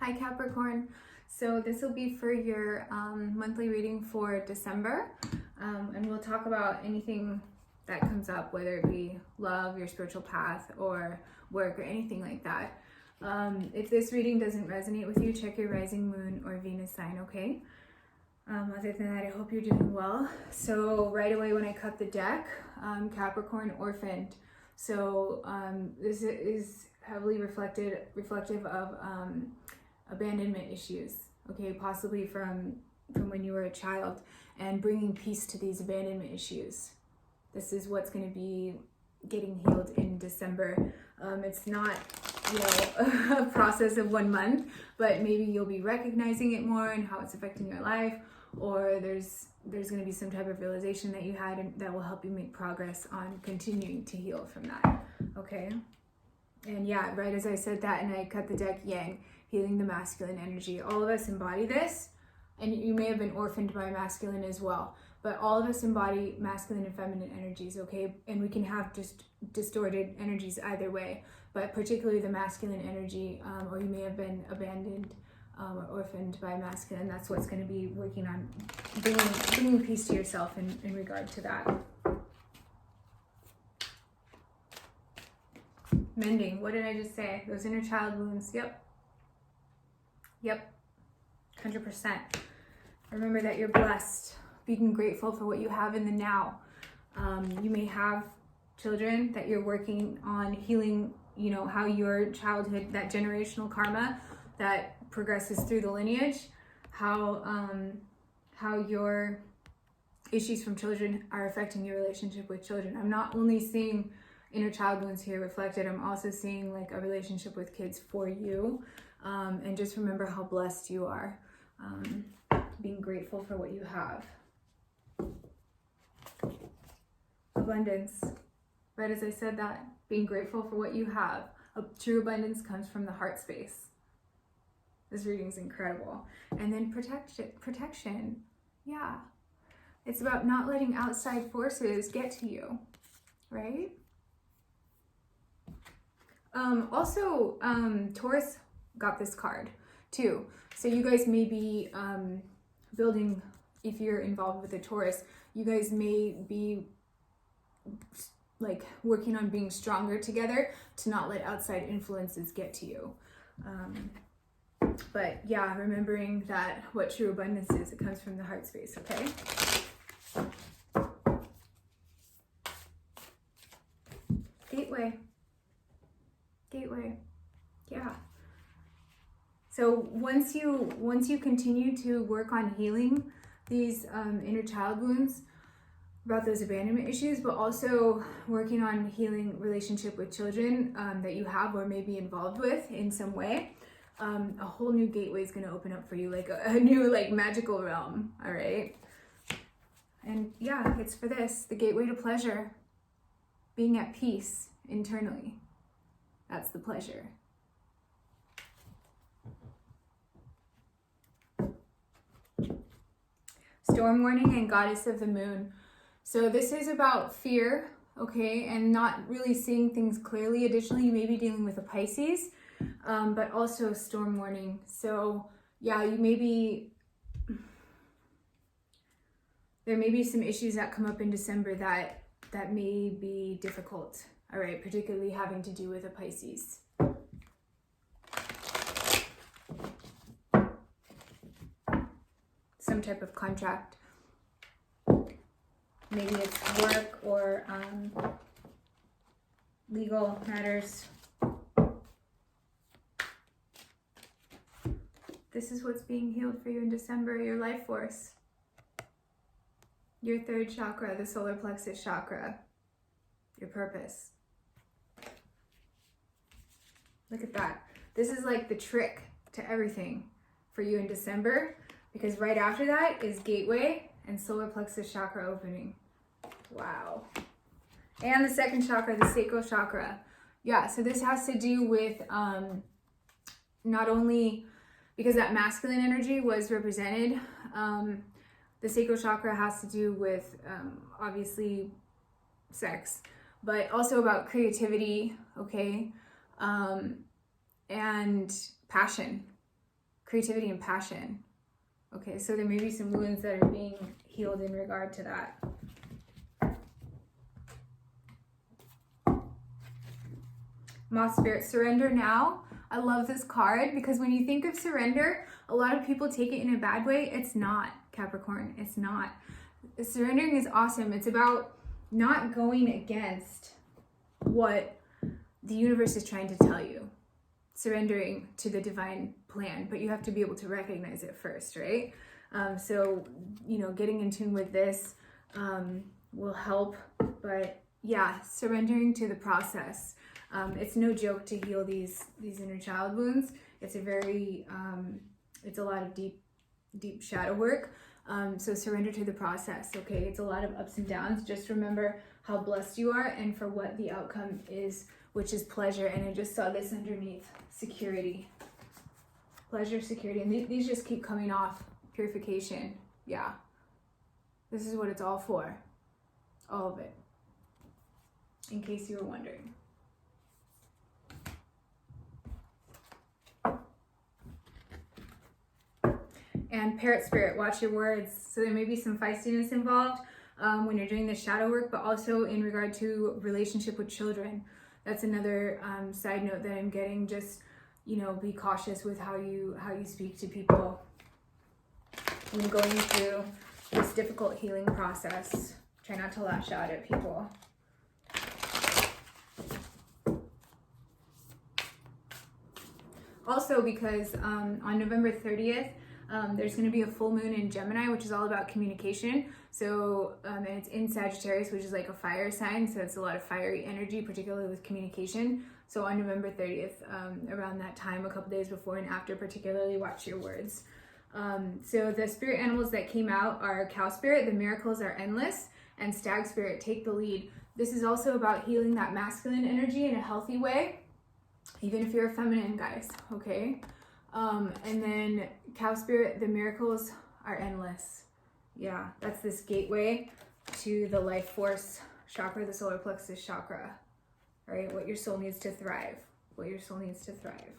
Hi Capricorn. So this will be for your monthly reading for December, and we'll talk about anything that comes up, whether it be love, your spiritual path, or work, or anything like that. If this reading doesn't resonate with you, check your rising, moon, or Venus sign, okay? Other than that, I hope you're doing well. So right away when I cut the deck, Capricorn orphaned. So this is heavily reflective of abandonment issues, okay, possibly from when you were a child, and bringing peace to these abandonment issues. This is what's going to be getting healed in December. It's not, a process of 1 month, but maybe you'll be recognizing it more and how it's affecting your life, or there's going to be some type of realization that you had and that will help you make progress on continuing to heal from that, okay? And yeah, right as I said that and I cut the deck, Yang, healing the masculine energy. All of us embody this, and you may have been orphaned by masculine as well, but all of us embody masculine and feminine energies, okay? And we can have just distorted energies either way, but particularly the masculine energy, or you may have been abandoned or orphaned by masculine. That's what's going to be working on bringing peace to yourself in regard to that. Mending. What did I just say? Those inner child wounds. Yep. 100%. Remember that you're blessed. Being grateful for what you have in the now. You may have children that you're working on healing, how your childhood, that generational karma that progresses through the lineage, how your issues from children are affecting your relationship with children. I'm not only seeing inner child wounds here reflected, I'm also seeing like a relationship with kids for you. And just remember how blessed you are. Being grateful for what you have. Abundance. Right as I said that, being grateful for what you have. A true abundance comes from the heart space. This reading is incredible. And then protection. Yeah. It's about not letting outside forces get to you, right? Also, Taurus got this card too. So you guys may be building, if you're involved with a Taurus, you guys may be like working on being stronger together to not let outside influences get to you. But yeah, remembering that what true abundance is, it comes from the heart space, okay? Gateway. Yeah. So once you continue to work on healing these inner child wounds about those abandonment issues, but also working on healing relationship with children that you have or may be involved with in some way, a whole new gateway is going to open up for you, like a new like magical realm. All right. And yeah, it's for this, the gateway to pleasure, being at peace internally. That's the pleasure. Storm warning and goddess of the moon. So this is about fear, okay, and not really seeing things clearly. Additionally, you may be dealing with a Pisces, but also storm warning. So yeah, there may be some issues that come up in December that may be difficult, all right, particularly having to do with a Pisces. Some type of contract. Maybe it's work or legal matters. This is what's being healed for you in December, your life force. Your third chakra, the solar plexus chakra. Your purpose. Look at that. This is like the trick to everything for you in December, because right after that is gateway and solar plexus chakra opening. Wow. And the second chakra, the sacral chakra. Yeah, so this has to do with not only because that masculine energy was represented, the sacral chakra has to do with obviously sex, but also about creativity, okay, and passion, creativity and passion. Okay, so there may be some wounds that are being healed in regard to that. Moth Spirit, surrender now. I love this card because when you think of surrender, a lot of people take it in a bad way. It's not, Capricorn. It's not. Surrendering is awesome. It's about not going against what the universe is trying to tell you. Surrendering to the divine plan, but you have to be able to recognize it first, right? So, you know, getting in tune with this will help. But yeah, surrendering to the process. It's no joke to heal these inner child wounds. It's a very, it's a lot of deep shadow work. So surrender to the process, okay? It's a lot of ups and downs. Just remember how blessed you are and for what the outcome is, which is pleasure. And I just saw this underneath, security. Pleasure, security. And these just keep coming off. Purification. Yeah. This is what it's all for. All of it. In case you were wondering. And Parrot Spirit, watch your words. So there may be some feistiness involved when you're doing the shadow work, but also in regard to relationship with children. That's another side note that I'm getting. Just, you know, be cautious with how you speak to people when going through this difficult healing process. Try not to lash out at people. Also, because on November 30th, there's going to be a full moon in Gemini, which is all about communication. So, and it's in Sagittarius, which is like a fire sign. So it's a lot of fiery energy, particularly with communication. So on November 30th, around that time, a couple days before and after, particularly watch your words. So the spirit animals that came out are Cow Spirit, the miracles are endless, and Stag Spirit, take the lead. This is also about healing that masculine energy in a healthy way, even if you're a feminine, guys, okay? And then Cow Spirit, the miracles are endless. Yeah, that's this gateway to the life force chakra, the solar plexus chakra, right? What your soul needs to thrive, what your soul needs to thrive.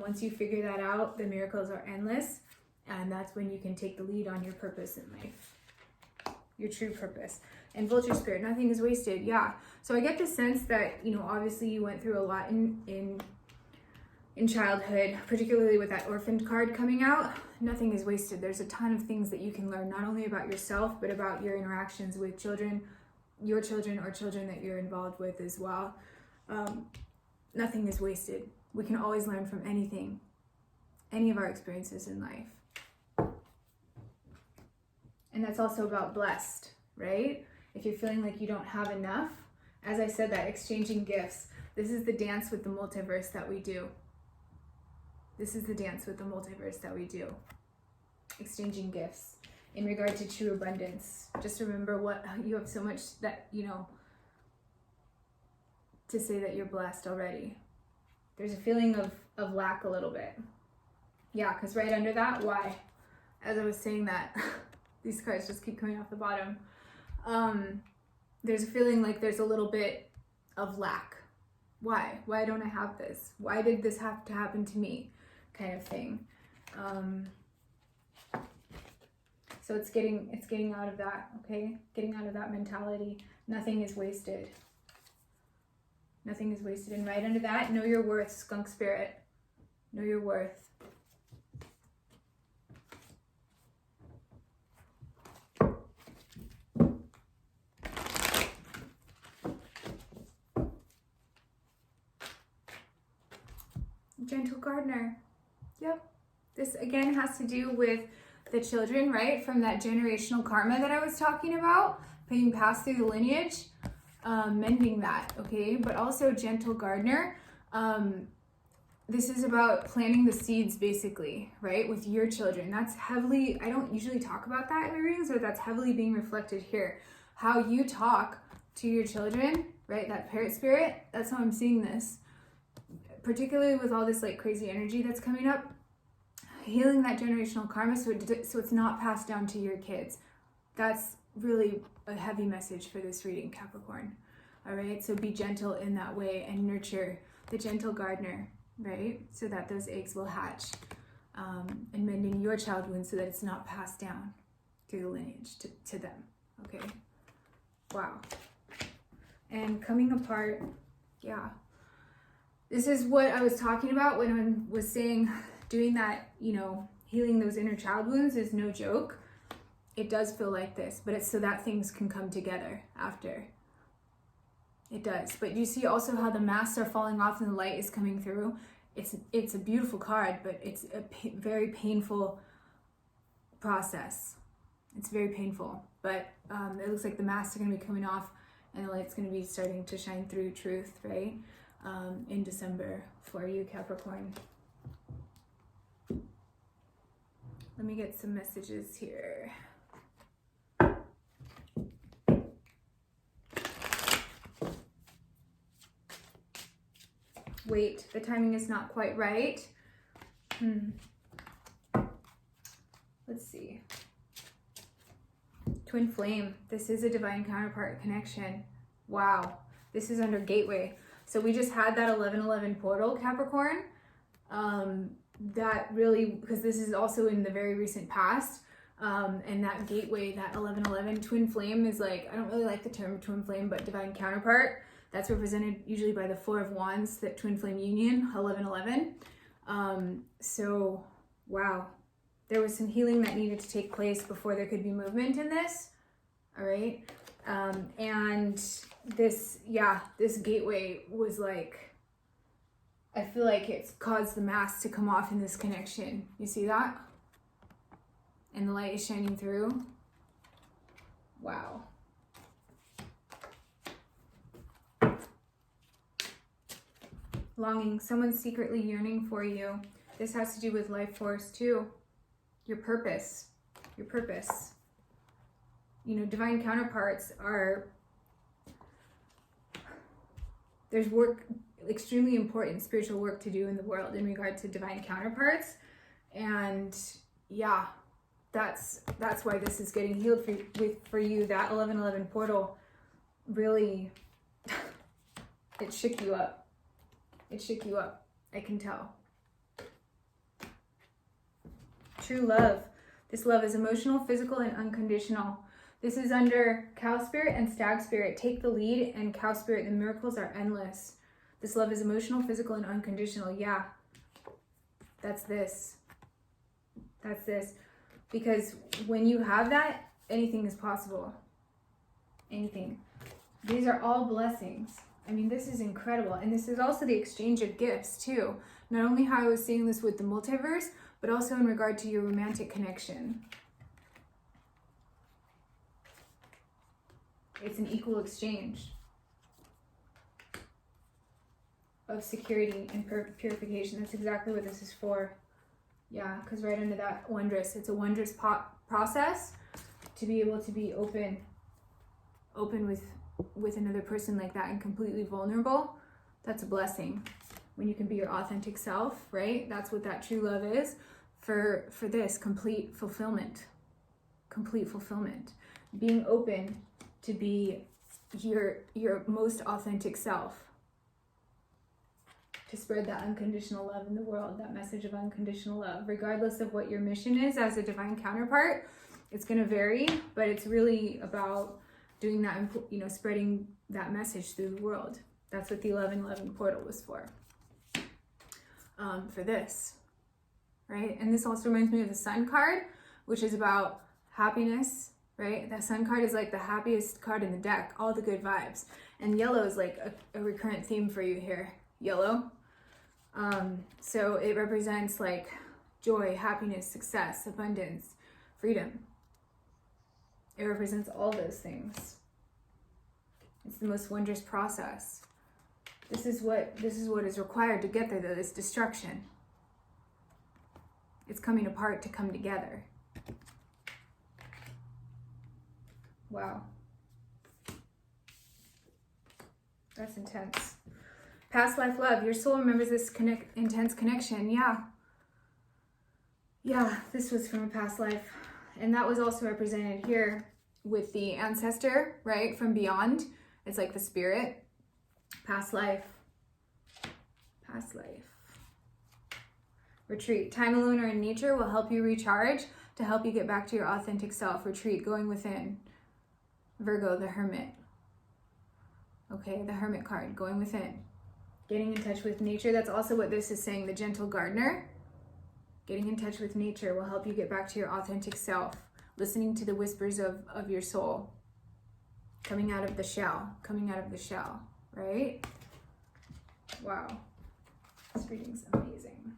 Once you figure that out, the miracles are endless, and that's when you can take the lead on your purpose in life, your true purpose. And Vulture Spirit, nothing is wasted. Yeah, so I get the sense that, you know, obviously you went through a lot in childhood, particularly with that orphaned card coming out. Nothing is wasted. There's a ton of things that you can learn, not only about yourself, but about your interactions with children, your children, or children that you're involved with as well. Nothing is wasted. We can always learn from anything, any of our experiences in life. And that's also about blessed, right? If you're feeling like you don't have enough, as I said, that exchanging gifts, this is the dance with the multiverse that we do. This is the dance with the multiverse that we do. Exchanging gifts in regard to true abundance. Just remember what you have so much that, you know, to say that you're blessed already. There's a feeling of lack a little bit. Yeah, because right under that, why? As I was saying that, these cards just keep coming off the bottom. There's a feeling like there's a little bit of lack. Why? Why don't I have this? Why did this have to happen to me? Kind of thing. So it's getting out of that, okay? Getting out of that mentality. Nothing is wasted. Nothing is wasted. And right under that, know your worth, Skunk Spirit. Know your worth. Gentle Gardener. Yep. This again has to do with the children, right? From that generational karma that I was talking about, being passed through the lineage, mending that, okay? But also Gentle Gardener. This is about planting the seeds, basically, right? With your children. That's heavily, I don't usually talk about that in my readings, but that's heavily being reflected here. How you talk to your children, right? That parrot spirit, that's how I'm seeing this. Particularly with all this like crazy energy that's coming up, healing that generational karma so it's not passed down to your kids. That's really a heavy message for this reading, Capricorn. All right, so be gentle in that way and nurture the gentle gardener, right? So that those eggs will hatch. and mending your child wounds so that it's not passed down through the lineage to them. Okay. Wow. And coming apart, yeah. This is what I was talking about when I was saying doing that, you know, healing those inner child wounds is no joke. It does feel like this, but it's so that things can come together after. It does. But you see also how the masks are falling off and the light is coming through. It's a beautiful card, but it's a very painful process. It's very painful, but it looks like the masks are going to be coming off and the light's going to be starting to shine through truth, right? In December for you, Capricorn. Let me get some messages here. Wait, the timing is not quite right. Let's see. Twin flame. This is a divine counterpart connection. Wow. This is under gateway. So we just had that 1111 portal, Capricorn. That really, because this is also in the very recent past. And that gateway, that 1111 twin flame is like, I don't really like the term twin flame, but divine counterpart. That's represented usually by the Four of Wands, that twin flame union, 1111. So, wow. There was some healing that needed to take place before there could be movement in this. All right. And this, yeah, this gateway was like, I feel like it's caused the mask to come off in this connection. You see that? And the light is shining through. Wow. Longing, someone's secretly yearning for you. This has to do with life force too. Your purpose, your purpose. You know, divine counterparts are, there's work, extremely important spiritual work to do in the world in regard to divine counterparts. And yeah, that's why this is getting healed for you. That 1111 portal really, it shook you up. It shook you up. I can tell. True love. This love is emotional, physical, and unconditional. This is under Cow Spirit and Stag Spirit. Take the lead, and Cow Spirit, the miracles are endless. This love is emotional, physical, and unconditional. Yeah. That's this. That's this. Because when you have that, anything is possible. Anything. These are all blessings. I mean, this is incredible. And this is also the exchange of gifts too. Not only how I was seeing this with the multiverse, but also in regard to your romantic connection. It's an equal exchange of security and purification. That's exactly what this is for. Yeah, because right under that wondrous, it's a wondrous process to be able to be open with another person like that and completely vulnerable. That's a blessing when you can be your authentic self, right? That's what that true love is for this complete fulfillment. Being open to be your most authentic self, to spread that unconditional love in the world, that message of unconditional love, regardless of what your mission is as a divine counterpart. It's going to vary, but it's really about doing that, you know, spreading that message through the world. That's what the 1111 portal was for this, right? And this also reminds me of the Sun card, which is about happiness, right? That Sun card is like the happiest card in the deck, all the good vibes. And yellow is like a recurrent theme for you here, yellow. So it represents like joy, happiness, success, abundance, freedom. It represents all those things. It's the most wondrous process. This is what is required to get there, though, this destruction. It's coming apart to come together. Wow. That's intense. Past life love. Your soul remembers this intense connection. Yeah. Yeah, this was from a past life. And that was also represented here with the ancestor, right? From beyond. It's like the spirit. Past life. Past life. Retreat. Time alone or in nature will help you recharge, to help you get back to your authentic self. Retreat, going within. Virgo, the Hermit. Okay, the Hermit card, going within. Getting in touch with nature. That's also what this is saying, the Gentle Gardener. Getting in touch with nature will help you get back to your authentic self. Listening to the whispers of your soul. Coming out of the shell. Coming out of the shell, right? Wow. This reading's amazing.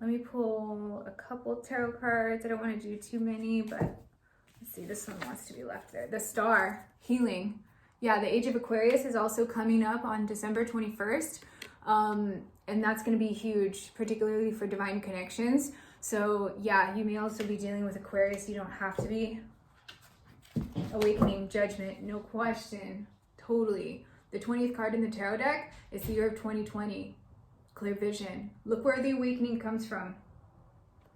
Let me pull a couple tarot cards. I don't want to do too many, but let's see. This one wants to be left there. The Star, healing. Yeah, the Age of Aquarius is also coming up on December 21st. And that's going to be huge, particularly for divine connections. So yeah, you may also be dealing with Aquarius. You don't have to be. Awakening, judgment, no question. Totally. The 20th card in the tarot deck is the year of 2020. Clear vision. Look where the awakening comes from.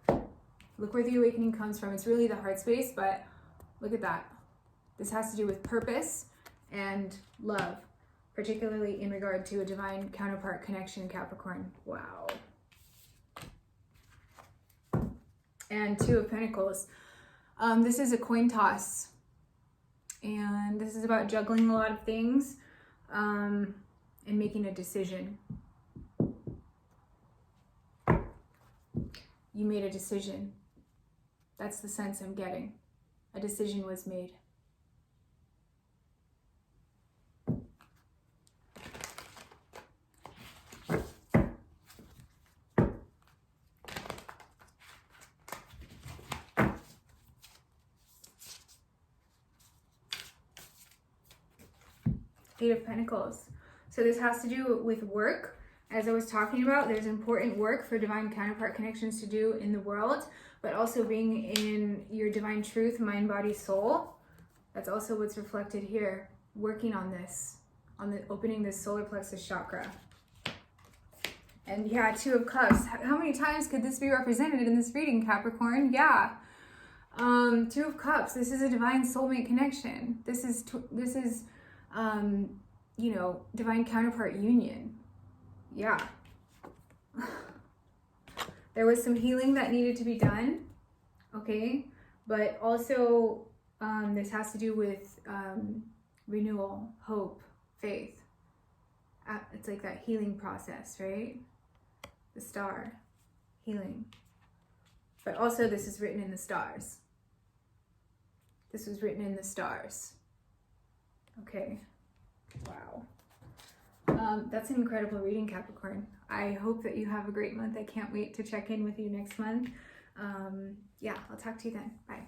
Look where the awakening comes from. It's really the heart space, but look at that. This has to do with purpose and love, particularly in regard to a divine counterpart connection, Capricorn. Wow. And Two of Pentacles. This is a coin toss. And this is about juggling a lot of things and making a decision. You made a decision. That's the sense I'm getting. A decision was made. Eight of Pentacles. So this has to do with work. As I was talking about, there's important work for divine counterpart connections to do in the world, but also being in your divine truth, mind, body, soul. That's also what's reflected here. Working on this, on the opening this solar plexus chakra. And yeah, Two of Cups. How many times could this be represented in this reading, Capricorn? Yeah. Two of Cups. This is a divine soulmate connection. This is you know, divine counterpart union. Yeah. There was some healing that needed to be done, okay? But also, this has to do with renewal, hope, faith. It's like that healing process, right? The Star, healing. But also, this is written in the stars. This was written in the stars. Okay. Wow. That's an incredible reading, Capricorn. I hope that you have a great month. I can't wait to check in with you next month. Yeah, I'll talk to you then. Bye.